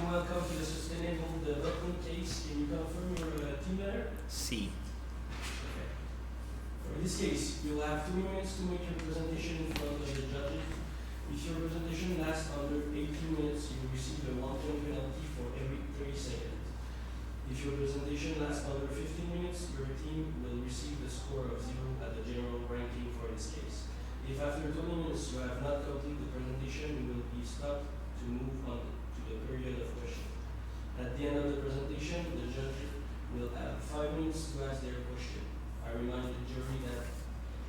welcome to the Sustainable Development case. Can you confirm your team letter? C. Okay. For this case, you'll have 2 minutes to make your presentation in front of the judges. If your presentation lasts under 18 minutes, you will receive a 1-point penalty for every 30 seconds. If your presentation lasts under 15 minutes, your team will receive the score of 0 at the general ranking for this case. If after 20 minutes you have not completed the presentation, you will be stopped to move on to the period of question. At the end of the presentation, the judge will have 5 minutes to ask their question. I remind the jury that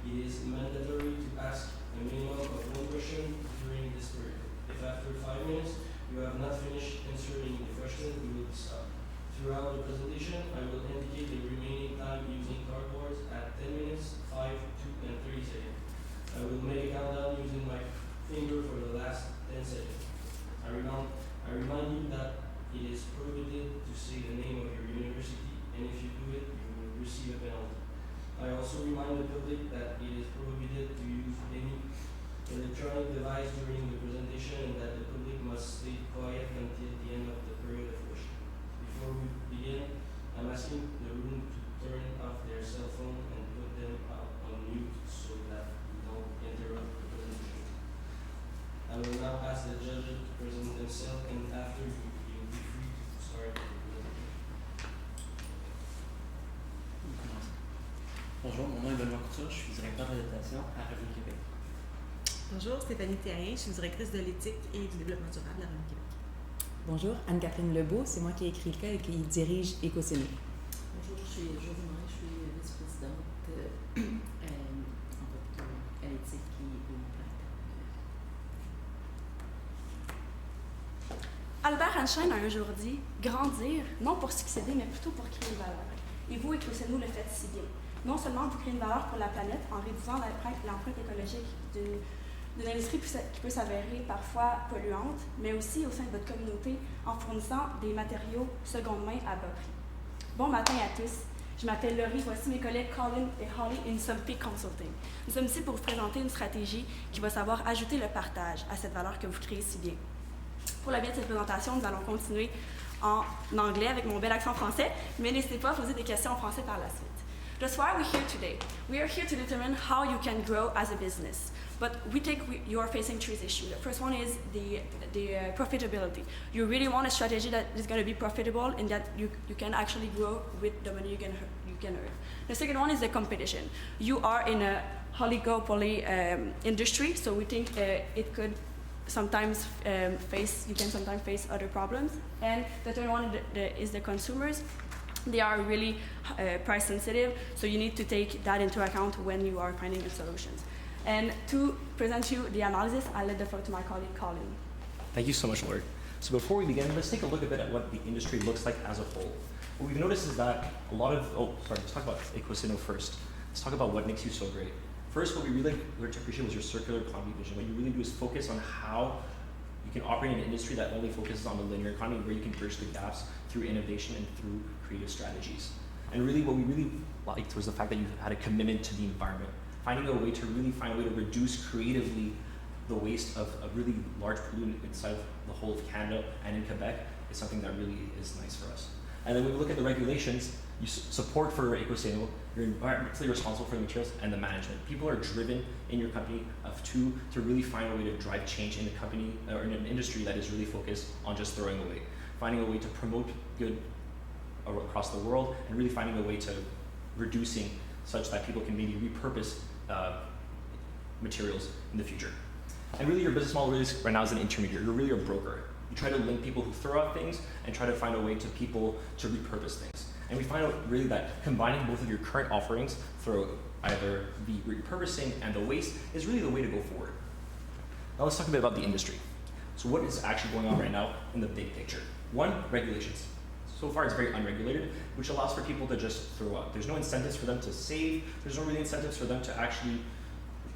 it is mandatory to ask a minimum of 1 question during this period. If after 5 minutes you have not finished answering the question, you will be stopped. Throughout the presentation, I will indicate the remaining time using cardboards at 10 minutes, 5, 2, and 3 seconds. I will make a countdown using my finger for the last 10 seconds. I remind you that it is prohibited to say the name of your university, and if you do it, you will receive a penalty. I also remind the public that it is prohibited to use any electronic device during the presentation and that the public must stay quiet until the end of the period of question. Before we begin, I'm asking the room to turn off their cell phone and put them on mute so that we don't interrupt the presentation. I will now ask the judges to present themselves, and after you'll be free to start the presentation. Bonjour, mon nom est Benoît Couture, je suis directeur de l'adaptation à Revenu Québec. Bonjour, Stéphanie Thérien, je suis directrice de l'éthique et du développement durable à Revenu Québec. Bonjour, Anne-Catherine Lebeau, c'est moi qui ai écrit le cas et qui dirige Équipe C. Bonjour, je suis Josémarie, je suis vice-présidente à l'éthique et au plan. Albert Einstein a un jour dit « Grandir, non pour succéder, mais plutôt pour créer une valeur. » Et vous, Écossais-nous, le faites si bien. Non seulement vous créez une valeur pour la planète en réduisant l'empreinte écologique d'une industrie qui peut s'avérer parfois polluante, mais aussi au sein de votre communauté en fournissant des matériaux seconde main à bas prix. Bon matin à tous. Je m'appelle Laurie, voici mes collègues Colin et Holly et nous sommes Peak Consulting. Nous sommes ici pour vous présenter une stratégie qui va savoir ajouter le partage à cette valeur que vous créez si bien. Pour la bien de cette présentation, nous allons continuer en anglais avec mon bel accent français, mais n'hésitez pas à poser des questions en français par la suite. That's why we're here today. We are here to determine how you can grow as a business. But you are facing three issues. The first one is the profitability. You really want a strategy that is going to be profitable and that you can actually grow with the money you can earn. The second one is the competition. You are in a oligopoly industry, so we think it could sometimes you can sometimes face other problems. And the third one is the consumers. They are really price sensitive, so you need to take that into account when you are finding the solutions. And to present you the analysis, I'll let the floor to my colleague, Colin. Thank you so much, Laurie. So before we begin, let's take a look a bit at what the industry looks like as a whole. What we've noticed is that let's talk about Equicino first. Let's talk about what makes you so great. First, what we really learned to appreciate was your circular economy vision. What you really do is focus on how you can operate in an industry that only focuses on the linear economy, where you can bridge the gaps through innovation and through creative strategies. And really, what we really liked was the fact that you had a commitment to the environment, finding a way to reduce creatively the waste of a really large pollutant inside of the whole of Canada and in Quebec is something that really is nice for us. And then when we look at the regulations, you support for Equicino, you're environmentally responsible for the materials and the management. People are driven in your company to really find a way to drive change in the company or in an industry that is really focused on just throwing away, finding a way to promote good across the world and really finding a way to reducing such that people can maybe repurpose materials in the future. And really your business model really right now is an intermediary. You're really a broker. You try to link people who throw out things and try to find a way to people to repurpose things. And we find out really that combining both of your current offerings through either the repurposing and the waste is really the way to go forward. Now let's talk a bit about the industry. So what is actually going on right now in the big picture? One, regulations. So far it's very unregulated, which allows for people to just throw out. There's no incentives for them to save. There's no really incentives for them to actually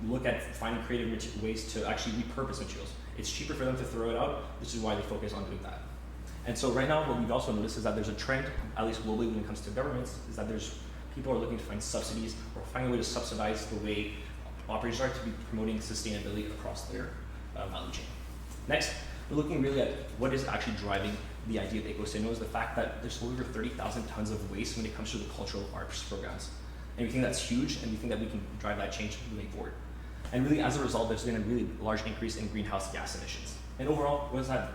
look at finding creative ways to actually repurpose materials. It's cheaper for them to throw it out, which is why they focus on doing that. And so right now what we've also noticed is that there's a trend, at least globally when it comes to governments, is that people are looking to find subsidies or find a way to subsidize the way operations are to be promoting sustainability across their value chain. Next, we're looking really at what is actually driving the idea of EcoCino is the fact that there's over 30,000 tons of waste when it comes to the cultural arts programs. And we think that's huge, and we think that we can drive that change moving forward. And really, as a result, there's been a really large increase in greenhouse gas emissions. And overall, what has that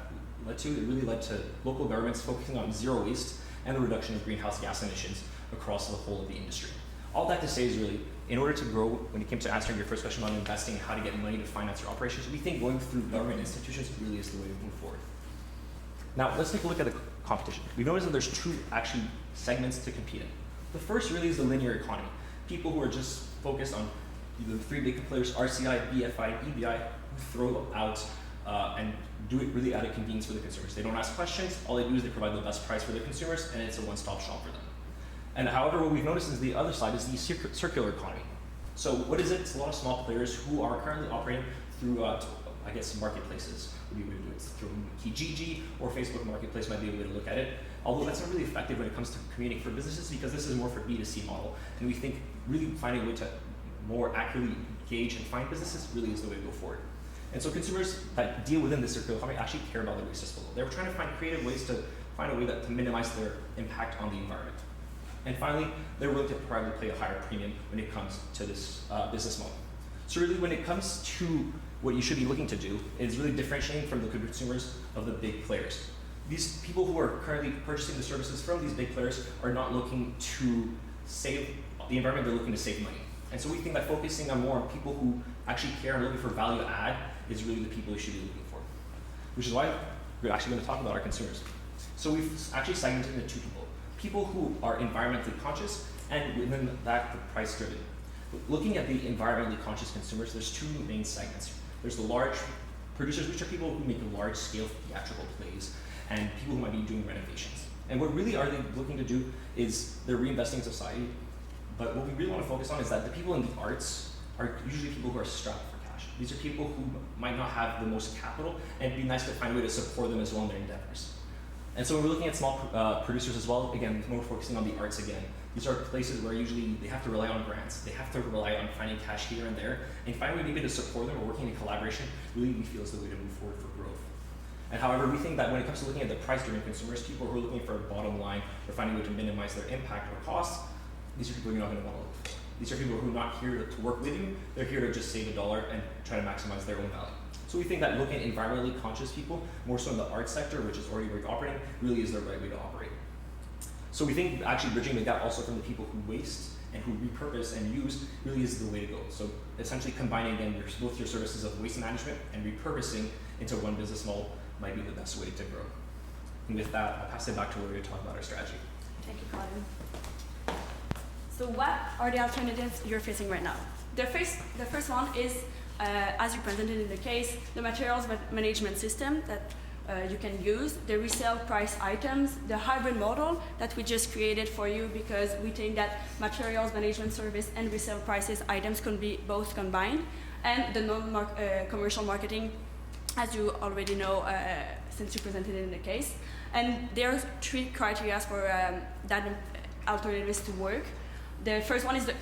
led to? It really led to local governments focusing on zero waste and the reduction of greenhouse gas emissions across the whole of the industry. All that to say is really, in order to grow, when it came to answering your first question on investing and how to get money to finance your operations, we think going through government institutions really is the way to move forward. Now, let's take a look at the competition. We've noticed that there's two actually segments to compete in. The first really is the linear economy. People who are just focused on the three big players, RCI, BFI, and EBI, who throw out and do it really out of convenience for the consumers. They don't ask questions, all they do is they provide the best price for their consumers, and it's a one-stop shop for them. And however, what we've noticed is the other side is the circular economy. So what is it? It's a lot of small players who are currently operating through, I guess, marketplaces. Would be able to do it through Kijiji or Facebook Marketplace might be a way to look at it. Although that's not really effective when it comes to communicating for businesses because this is more for B2C model. And we think really finding a way to more accurately gauge and find businesses really is the way to go forward. And so consumers that deal within the circular economy actually care about their waste disposal. They were trying to find creative ways to find a way to minimize their impact on the environment. And finally, they're willing to probably pay a higher premium when it comes to this business model. So really when it comes to what you should be looking to do is really differentiating from the consumers of the big players. These people who are currently purchasing the services from these big players are not looking to save the environment, they're looking to save money. And so we think that focusing on more on people who actually care and looking for value add is really the people you should be looking for. Which is why we're actually going to talk about our consumers. So we've actually segmented into two people. People who are environmentally conscious and within that, the price driven. Looking at the environmentally conscious consumers, there's two main segments. There's the large producers, which are people who make large scale theatrical plays and people who might be doing renovations. And what really are they looking to do is they're reinvesting in society. But what we really want to focus on is that the people in the arts are usually people who are strapped for cash. These are people who might not have the most capital, and it'd be nice to find a way to support them as well in their endeavors. And so when we're looking at small producers as well, again, more focusing on the arts again. These are places where usually they have to rely on grants. They have to rely on finding cash here and there. And finding a way maybe to support them or working in collaboration really we feel is the way to move forward for growth. And however, we think that when it comes to looking at the price-driven consumers, people who are looking for a bottom line or finding a way to minimize their impact or costs, these are people you're not going to want to look for. These are people who are not here to work with you. They're here to just save $1 and try to maximize their own value. So we think that looking at environmentally conscious people, more so in the art sector, which is already where you're operating, really is the right way to operate. So we think actually bridging the gap also from the people who waste and who repurpose and use really is the way to go. So essentially combining again both your services of waste management and repurposing into one business model might be the best way to grow. And with that, I'll pass it back to Lori to talk about our strategy. Thank you, Colin. So what are the alternatives you're facing right now? The first one is, as you presented in the case, the materials management system that you can use, the resale price items, the hybrid model that we just created for you because we think that materials management service and resale prices items can be both combined, and the non-commercial marketing, as you already know since you presented it in the case. And there's three criteria for that alternatives to work. The first one is that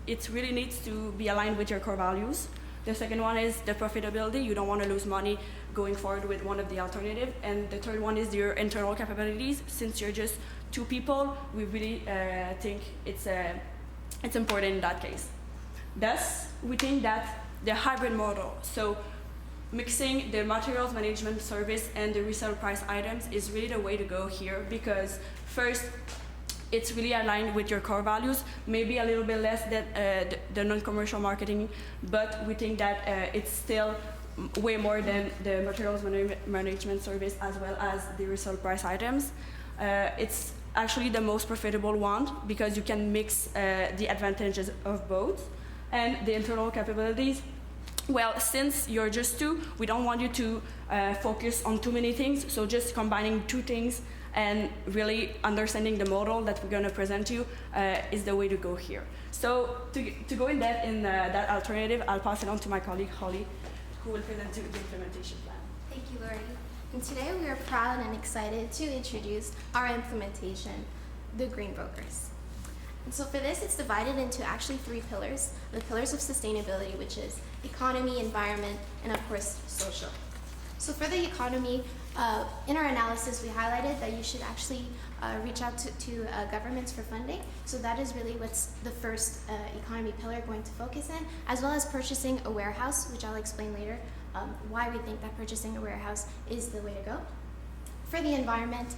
it really needs to be aligned with your core values. The second one is the profitability. You don't want to lose money going forward with one of the alternatives. And the third one is your internal capabilities. Since you're just two people, we really think it's important in that case. Thus, we think that the hybrid model, so mixing the materials management service and the resale price items is really the way to go here because first, it's really aligned with your core values, maybe a little bit less than the non-commercial marketing, but we think that it's still way more than the materials management service as well as the resale price items. It's actually the most profitable one because you can mix the advantages of both. And the internal capabilities, well, since you're just two, we don't want you to focus on too many things, so just combining two things and really understanding the model that we're going to present you is the way to go here. So to go in depth in that alternative, I'll pass it on to my colleague Holly, who will present you the implementation plan. Thank you, Lori. And today we are proud and excited to introduce our implementation, the Green Brokers. And so for this, it's divided into actually three pillars, the pillars of sustainability, which is economy, environment, and of course, social. So for the economy, in our analysis, we highlighted that you should actually reach out to governments for funding. So that is really what's the first economy pillar going to focus in, as well as purchasing a warehouse, which I'll explain later why we think that purchasing a warehouse is the way to go. For the environment,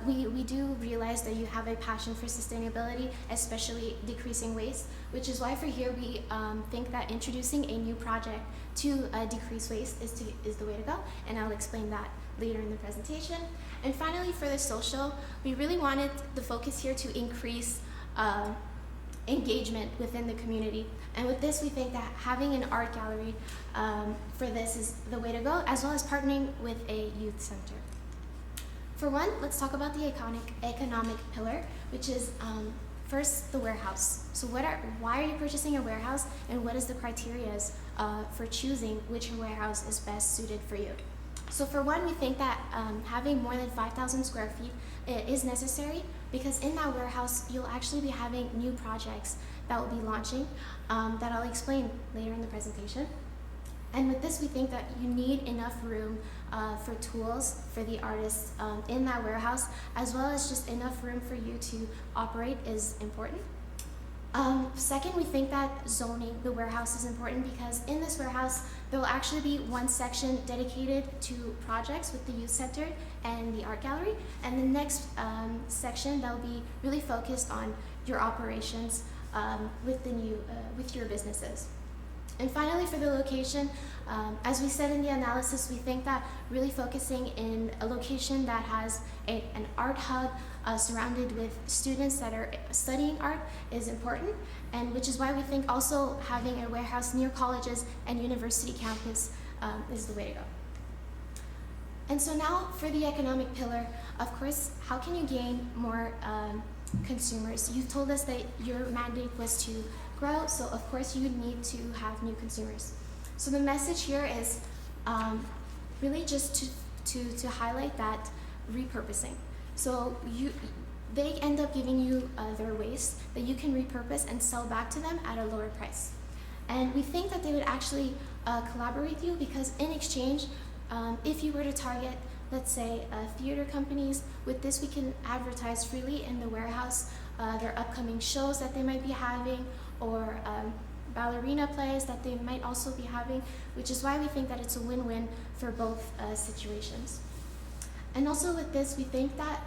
we do realize that you have a passion for sustainability, especially decreasing waste, which is why for here we think that introducing a new project to decrease waste is the way to go, and I'll explain that later in the presentation. And finally, for the social, we really wanted the focus here to increase engagement within the community. And with this, we think that having an art gallery for this is the way to go, as well as partnering with a youth center. For one, let's talk about the economic pillar, which is first the warehouse. So why are you purchasing a warehouse, and what is the criteria for choosing which warehouse is best suited for you? So for one, we think that having more than 5,000 square feet is necessary, because in that warehouse, you'll actually be having new projects that will be launching that I'll explain later in the presentation. And with this, we think that you need enough room for tools for the artists in that warehouse, as well as just enough room for you to operate is important. Second, we think that zoning the warehouse is important, because in this warehouse, there will actually be one section dedicated to projects with the youth center and the art gallery, and the next section that will be really focused on your operations with your businesses. And finally, for the location, as we said in the analysis, we think that really focusing in a location that has an art hub surrounded with students that are studying art is important, and which is why we think also having a warehouse near colleges and university campus is the way to go. And so now for the economic pillar, of course, how can you gain more consumers? You told us that your mandate was to grow, so of course you need to have new consumers. So the message here is really just to highlight that repurposing. So they end up giving you their waste that you can repurpose and sell back to them at a lower price. And we think that they would actually collaborate with you, because in exchange, if you were to target, let's say, theater companies, with this we can advertise freely in the warehouse their upcoming shows that they might be having, or ballerina plays that they might also be having, which is why we think that it's a win-win for both situations. And also with this, we think that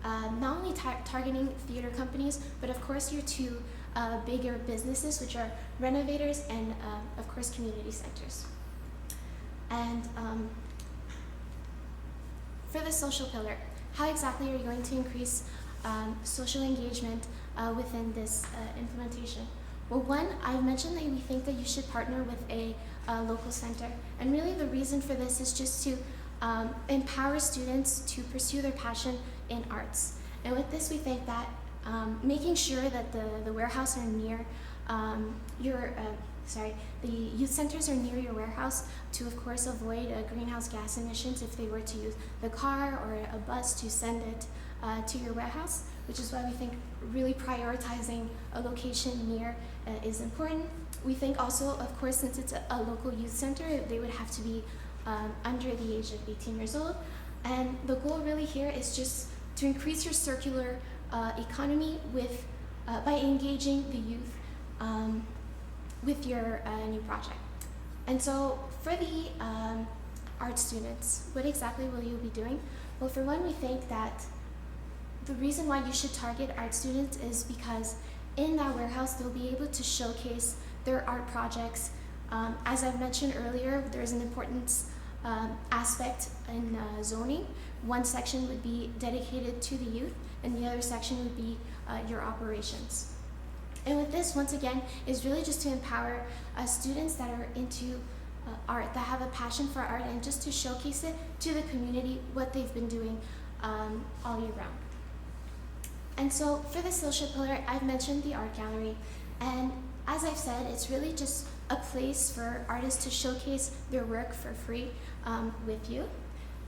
not only targeting theater companies, but of course your two bigger businesses, which are renovators and of course community centers. And for the social pillar, how exactly are you going to increase social engagement within this implementation? Well, one, I've mentioned that we think that you should partner with a local center, and really the reason for this is just to empower students to pursue their passion in arts. And with this, we think that making sure that the warehouse are near the youth centers are near your warehouse to, of course, avoid greenhouse gas emissions if they were to use the car or a bus to send it to your warehouse, which is why we think really prioritizing a location near is important. We think also, of course, since it's a local youth center, they would have to be under the age of 18 years old. And the goal really here is just to increase your circular economy by engaging the youth with your new project. And so for the art students, what exactly will you be doing? Well, for one, we think that the reason why you should target art students is because in that warehouse, they'll be able to showcase their art projects. As I've mentioned earlier, there's an important aspect in zoning. One section would be dedicated to the youth, and the other section would be your operations. And with this, once again, is really just to empower students that are into art, that have a passion for art, and just to showcase it to the community, what they've been doing all year round. And so for the social pillar, I've mentioned the art gallery. And as I've said, it's really just a place for artists to showcase their work for free with you.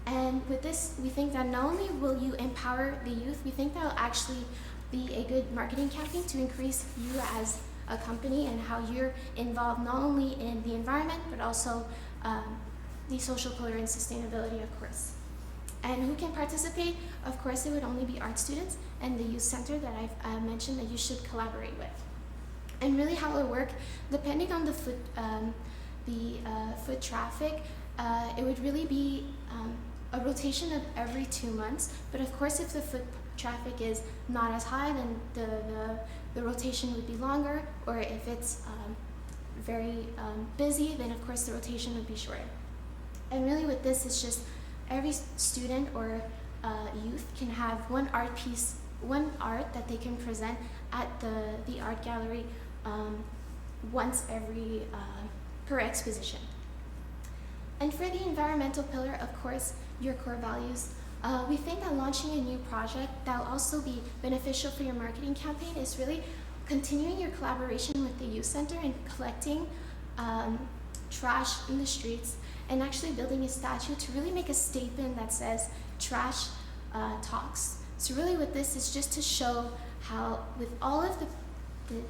And with this, we think that not only will you empower the youth, we think that will actually be a good marketing campaign to increase you as a company and how you're involved not only in the environment, but also the social pillar and sustainability, of course. And who can participate? Of course, it would only be art students and the youth center that I've mentioned that you should collaborate with. And really how it will work, depending on the foot traffic, it would really be a rotation of every 2 months. But of course, if the foot traffic is not as high, then the rotation would be longer. Or if it's very busy, then of course the rotation would be shorter. And really with this, it's just every student or youth can have one art piece, one art that they can present at the art gallery once every per exposition. And for the environmental pillar, of course, your core values. We think that launching a new project that will also be beneficial for your marketing campaign is really continuing your collaboration with the youth center and collecting trash in the streets and actually building a statue to really make a statement that says trash talks. So really with this is just to show how with all of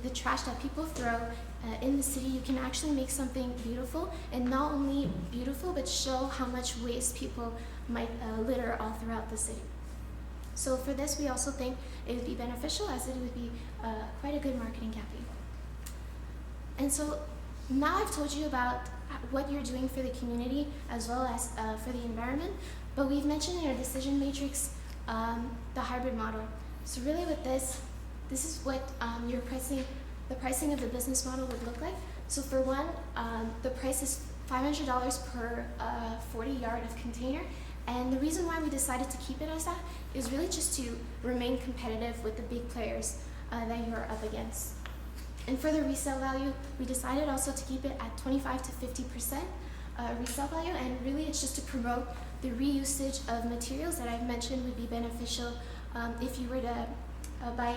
the trash that people throw in the city, you can actually make something beautiful, and not only beautiful, but show how much waste people might litter all throughout the city. So for this, we also think it would be beneficial, as it would be quite a good marketing campaign. And so now I've told you about what you're doing for the community as well as for the environment, but we've mentioned in our decision matrix the hybrid model. So really with this is what the pricing of the business model would look like. So for one, the price is $500 per 40-yard of container. And the reason why we decided to keep it as that is really just to remain competitive with the big players that you are up against. And for the resale value, we decided also to keep it at 25 to 50% resale value, and really it's just to promote the reusage of materials that I've mentioned would be beneficial if you were to by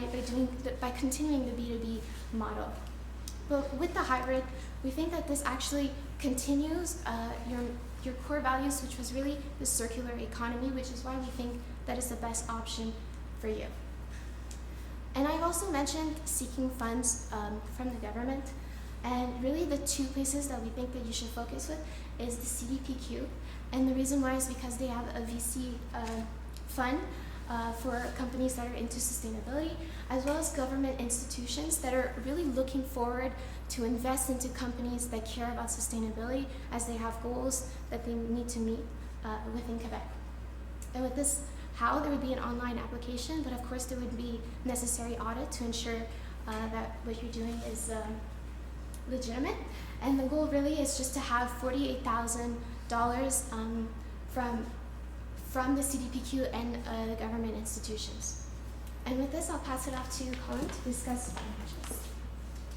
continuing the B2B model. But with the hybrid, we think that this actually continues your core values, which was really the circular economy, which is why we think that is the best option for you. And I've also mentioned seeking funds from the government, and really the two places that we think that you should focus with is the CDPQ, and the reason why is because they have a VC fund for companies that are into sustainability, as well as government institutions that are really looking forward to invest into companies that care about sustainability, as they have goals that they need to meet within Quebec. And with this, there would be an online application, but of course there would be necessary audit to ensure that what you're doing is legitimate. And the goal really is just to have $48,000 from the CDPQ and the government institutions. And with this, I'll pass it off to Colin to discuss financials.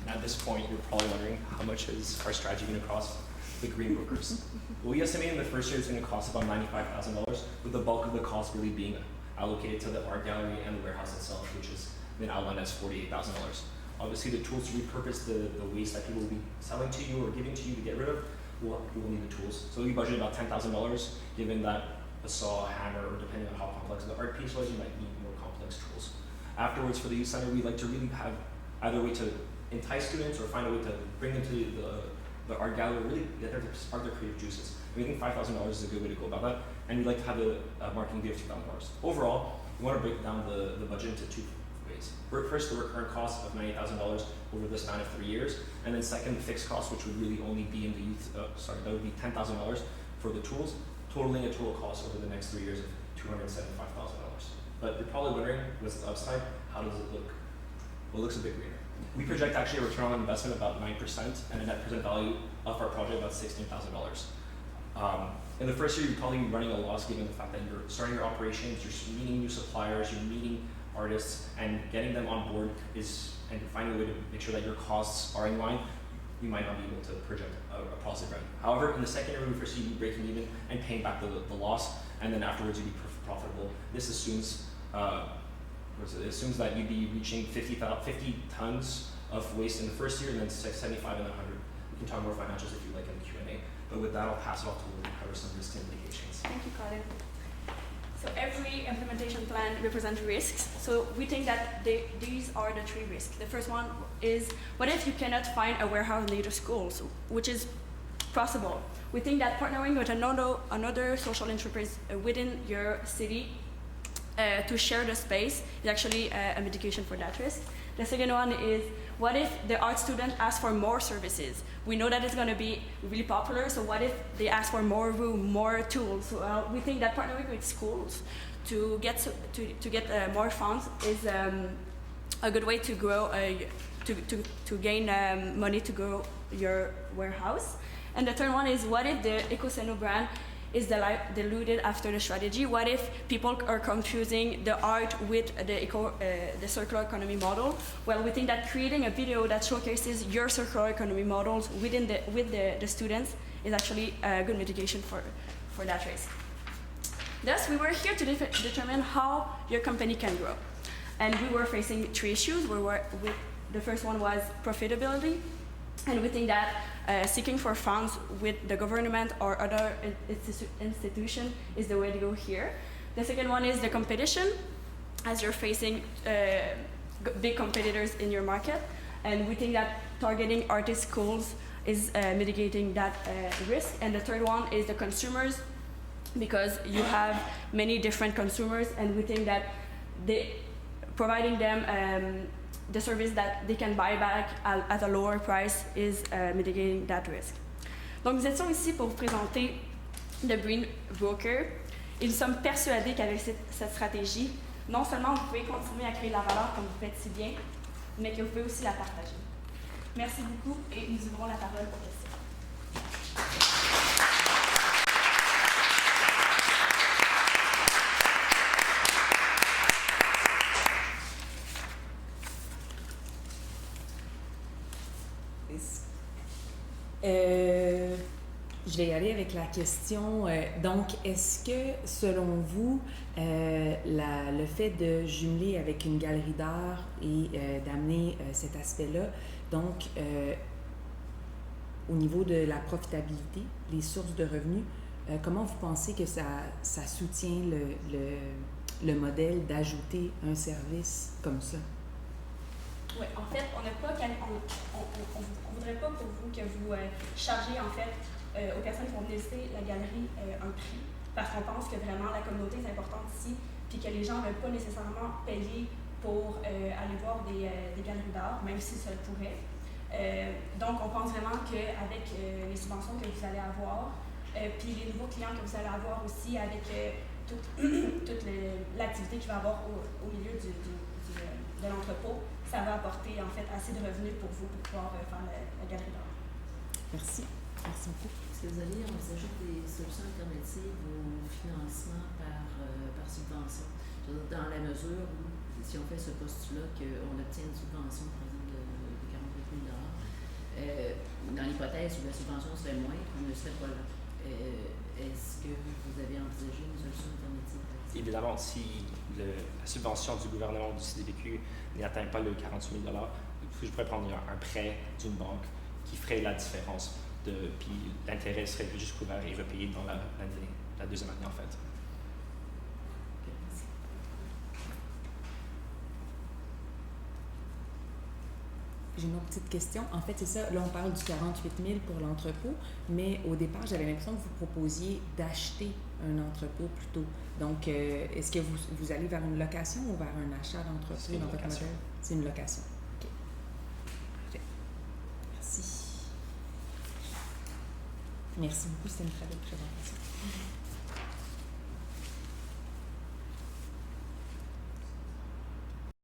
And at this point, you're probably wondering how much is our strategy going to cost the green brokers? Well, we estimate in the first year it's going to cost about $95,000, with the bulk of the cost really being allocated to the art gallery and the warehouse itself, which has been outlined as $48,000. Obviously, the tools to repurpose the waste that people will be selling to you or giving to you to get rid of, you will need the tools. So we budgeted about $10,000, given that a saw, a hammer, or depending on how complex the art piece was, you might need more complex tools. Afterwards, for the youth center, we like to really have either a way to entice students or find a way to bring them to the art gallery, really get them to spark their creative juices. And we think $5,000 is a good way to go about that, and we'd like to have a marketing fee of $2,000. Overall, we want to break down the budget into two ways. First, the recurrent cost of $98,000 over the span of 3 years, and then second, the fixed cost, which would really only be in the youth, that would be $10,000 for the tools, totaling a total cost over the next 3 years of $275,000. But you're probably wondering, what's the upside? How does it look? Well, it looks a bit greener. We project actually a return on investment of about 9% and a net present value of our project about $16,000. In the first year, you're probably running a loss given the fact that you're starting your operations, you're meeting new suppliers, you're meeting artists, and getting them on board and finding a way to make sure that your costs are in line. You might not be able to project a positive revenue. However, in the second year, we foresee you breaking even and paying back the loss, and then afterwards you'd be profitable. This assumes that you'd be reaching 50 tons of waste in the first year, and then 75 and then 100. We can talk more financials if you like in the Q&A. But with that, I'll pass it off to Lily to cover some risk implications. Thank you, Colin. So every implementation plan represents risks. So we think that these are the 3 risks. The first one is, what if you cannot find a warehouse near the school, which is possible? We think that partnering with another social enterprise within your city to share the space is actually a mitigation for that risk. The second one is, what if the art student asks for more services? We know that it's going to be really popular, so what if they ask for more room, more tools? We think that partnering with schools to get more funds is a good way to grow, to gain money to grow your warehouse. And the third one is, what if the Ecoseno brand is diluted after the strategy? What if people are confusing the art with the circular economy model? Well, we think that creating a video that showcases your circular economy models with the students is actually a good mitigation for that risk. Thus, we were here to determine how your company can grow. And we were facing three issues. The first one was profitability. And we think that seeking for funds with the government or other institution is the way to go here. The second one is the competition, as you're facing big competitors in your market. And we think that targeting artist schools is mitigating that risk. And the third one is the consumers, because you have many different consumers, and we think that providing them the service that they can buy back at a lower price is mitigating that risk. Donc nous étions ici pour vous présenter le Green Broker, et nous sommes persuadés qu'avec cette stratégie, non seulement vous pouvez continuer à créer de la valeur comme vous faites si bien, mais que vous pouvez aussi la partager. Merci beaucoup, et nous ouvrons la parole aux questions. Je vais y aller avec la question. Donc, est-ce que, selon vous, le fait de jumeler avec une galerie d'art et d'amener cet aspect-là, donc, au niveau de la profitabilité, les sources de revenus, comment vous pensez que ça soutient le modèle d'ajouter un service comme ça? Oui, en fait, on voudrait pas pour vous que vous chargez en fait aux personnes qui vont visiter la galerie un prix, parce qu'on pense que vraiment la communauté est importante ici, puis que les gens ne veulent pas nécessairement payer pour aller voir des galeries d'art, même si ça le pourrait. Donc, on pense vraiment qu'avec les subventions que vous allez avoir, puis les nouveaux clients que vous allez avoir aussi, avec toute l'activité qu'il va y avoir au milieu de l'entrepôt, ça va apporter en fait assez de revenus pour vous pour pouvoir faire la galerie d'art. Merci. Merci beaucoup. Est-ce que vous allez envisager des solutions alternatives au financement par subvention? Dans la mesure où, si on fait ce postulat qu'on obtient une subvention, par exemple, de 48 000 dans l'hypothèse où la subvention serait moindre, on ne serait pas là. Est-ce que vous avez envisagé une solution alternative? Évidemment, si la subvention du gouvernement du CDPQ n'atteint pas le 48 000 je pourrais prendre un prêt d'une banque qui ferait la différence, puis l'intérêt serait juste couvert et repayé dans la deuxième année en fait. J'ai une autre petite question. En fait, c'est ça. Là, on parle du 48 000 pour l'entrepôt, mais au départ, j'avais l'impression que vous proposiez d'acheter un entrepôt plutôt. Donc, est-ce que vous allez vers une location ou vers un achat d'entrepôt dans votre modèle? C'est une location. OK. Parfait. Merci. Merci beaucoup. C'était une très belle présentation.